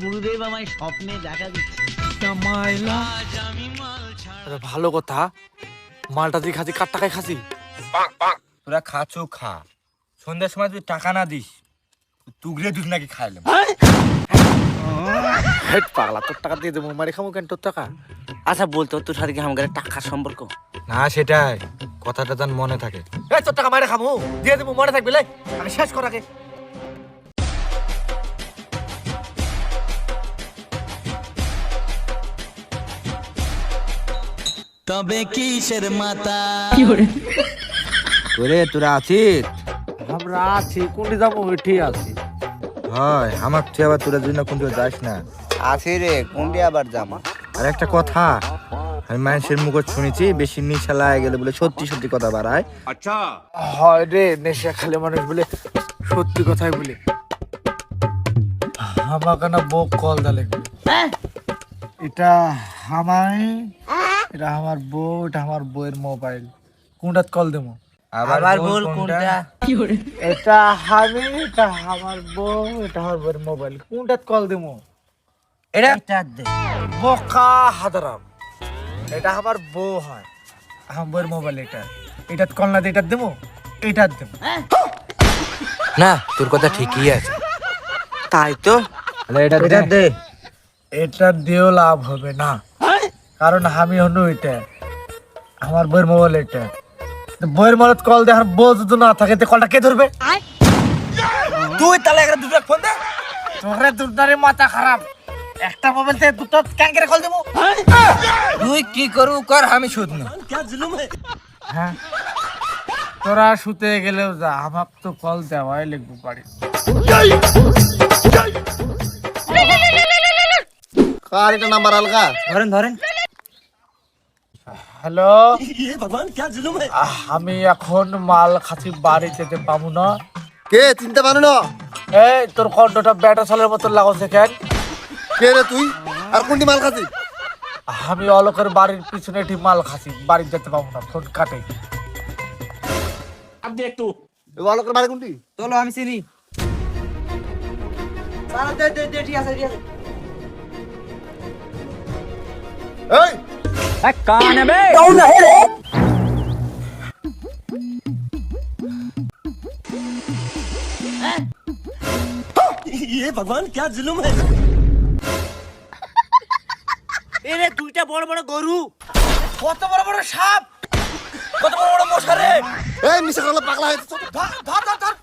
গুরুদেব আমায় স্বপ্নে দেখা দিচ্ছে। ভালো কথা, মালটা দিয়ে খাসি, কার টাকায় খাসি? তোরা খাচ্ছ খা, সন্ধ্যার সময় তুই টাকা না দিস তুগলে দুধ নাকি খাইলাম। হেট পাগলা, তোর টাকা দিয়ে দেবো, মারি খামো কেন তোর টাকা? আচ্ছা বলতো তোর সাথে কি আমাদের টাকার সম্পর্ক? না সেটাই, কথাটা যেন মনে থাকে। এই তোর টাকা মারে খামো, দিয়ে দেবো, মনে থাকবে। লাই আমি শেষ কর আগে। তবে কিসের মাতা? ওরে তোরা আছিস? আমরা আছি, কোনটি যাবো? ঠিক আছি। হয় আমার তুই আবার তোরা জন্য কোনটা যাস না। আছি রে, কোনটি আবার জামা? আর একটা কথা, আমি মানুষের মুখ শুনেছি বেশি নিশা লাগে গেলে বলে সত্যি সত্যি কথা বাড়ায়। হয় রে, নেশা খেলে মানুষ বলে সত্যি কথাই বলে। আমাকে না বউ কল দা লাগবে। এটা আমায়, এটা আমার বউ, এটা আমার বউয়ের মোবাইল। কোনটাত কল দেবো? আবার বল কোনটা? এটা আমি, এটা আমার বউ, এটা আমার বউয়ের মোবাইল। কোনটাত কল দেবো? এটা বোকা হাদারাম, এটা আমার বউ হয়, আমার বউয়ের মোবাইল। এটা এটাত কল না দিয়ে এটাত দেবো, এটাত দেবো। না, তোর কথা ঠিকই আছে। তাই তো, এটা দে। এটা দিয়েও লাভ হবে না, কারণ আমি হলো এটা আমার বইয়ের মোবাইল। এটা বইয়ের মোবাইল কল দে, আর বউ যদি না থাকে তো কলটা কে ধরবে? তুই তাহলে একটা দুটো ফোন দে। তোরে দুটারে মাথা খারাপ, একটা মোবাইল থেকে দুটো ক্যাঙ্কেরে কল দেবো? তুই কি করু কর, আমি শুধ না। হ্যাঁ, তোরা শুতে গেলেও যা, আমার তো কল দেওয়াই লিখবো পারি। কার এটা নাম্বার আলগা? ধরেন। হ্যালো, আমি এখন মাল খাচ্ছি, বাড়ি যেতে পাবো না। কে চিনতে পারো না? এই তোর কণ্ঠটা ব্যাটা সালের মতো লাগছে কেন? কে রে তুই? আর কোনটি মাল খাচ্ছিস? আমি অলোকের বাড়ির পিছনে একটি মাল খাচ্ছি, বাড়ি যেতে পাবো না, ফোন কাটে। বালকের বাড়ি কোনটি? চলো আমি চিনি। ঠিক আছে। এই কানে বে ये भगवान क्या जुलुम है? এরে দুইটা বড় বড় গরু, কত বড় বড় সাপ, কত বড় বড় মশা রে! এই মিশা করলে পাগলা হয়েছে। ধর ধর ধর ধর।